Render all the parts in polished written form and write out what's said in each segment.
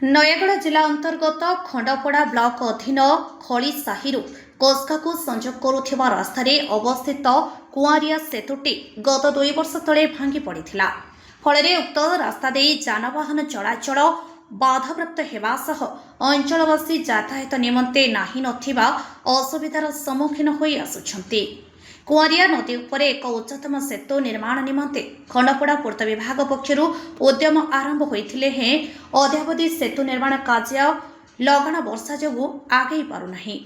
नयगढ़ जिला अंतर्गत खंडपड़ा ब्लॉक अधीन खड़ी साहिरु कोस्का को संजोग करुथिबा रास्तार अवस्थित कुआरिया सेतुटी गत 2 वर्ष तले भांगी पड़िथिला। फଳରେ उक्त रास्ता दे जानवाहन चलाचल बाधाप्राप्त हेबा सह अंचलवासी यातायात निमंते नाही नथिबा असुविधार सम्मुखीन होई आसुछंती। कुआरिया नदी उपर एक उच्चतम सेतु निर्माण निमंते खंडपड़ा पूर्त विभाग पक्षर उद्यम आरंभ होइथिले हें अद्यावधि सेतु निर्माण कार्य लगन वर्षा जोगु आगे पारुनाही।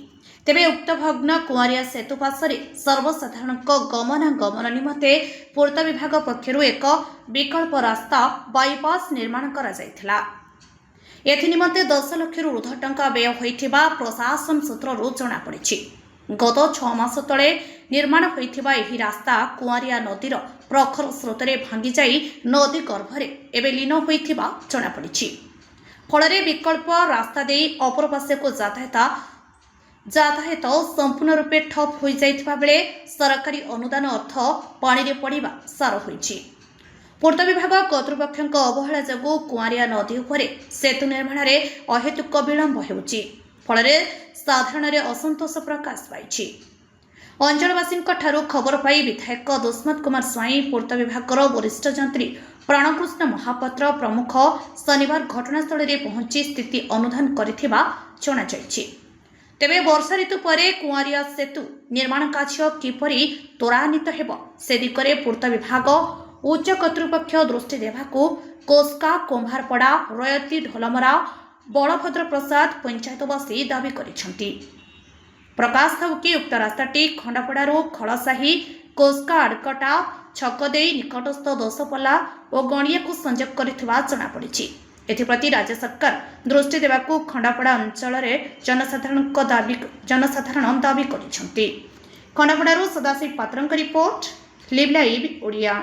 तेबे उक्त भग्न कुआरिया सेतु पार्श्व सर्वसाधारण गमनागमन निमंते पूर्त विभाग पक्षर एक विकल्प रास्ता बाईपास निर्माण करा जायथिला। एथिनिमंते 10 लाख ऊर्ध्व टंका व्यय होइथिबा प्रशासन सूत्रରୁ जଣା पड़िछि। गत 6 मास तले निर्माण होइथिबा एही रास्ता कुआरिया नदीर प्रखर स्रोतरे भांगी जाई नदी गर्भरे एबे लीन होइथिबा जଣା पड़िछि। फଳରେ विकल्प रास्ता देई अपर पासेको यातायात संपूर्ण रूपे ठप हो जाइथिबा बेले सरकारी अनुदान अर्थ पानी रे पड़िबा सार होइछि। पूर्त विभाग कर्तृपक्षक अवहेला जोगु कुआरिया नदी उपरे सेतु निर्माण रे अहेतुक विलंब हेउछि। फଳରେ साधारण रे असंतोष प्रकाश पाइछि। अंचलवासी खबर पाई विधायक दुष्मत कुमार स्वाई पूर्त विभाग वरिष्ठ जंत्री प्राणकृष्ण महापात्र प्रमुख शनिवार घटनास्थल में पहुंची स्थिति अनुधान करिथिबा जଣା जाइछि। तेबे वर्षा ऋतु पर कुआरिया सेतु निर्माण कार्य किपरि त्वरान्वित हेब से दिगरे पूर्त विभाग उच्च कर्तृपक्ष दृष्टि देवाकू कोस्का कुंभारपड़ा रयती ढोलमरा बलभद्र प्रसाद पंचायतवासी दाबी करिसेंति। प्रकाश थाउ कि उक्त रास्ताटी खंडपड़ारू खड़साही कोस्का आड़कटा छक देई निकटस्थ दशपल्ला और गणिया को संजोग करिथिबा जଣା पड़िछि। एथिप्रति राज्य सरकार दृष्टि देवाकू खंडपड़ा अंचल रे जनसाधारण दाबी करिसेंति। खंडपड़ारू सदाशिव पात्रଙ୍କ रिपोर्ट लिव लाइव ओडिया।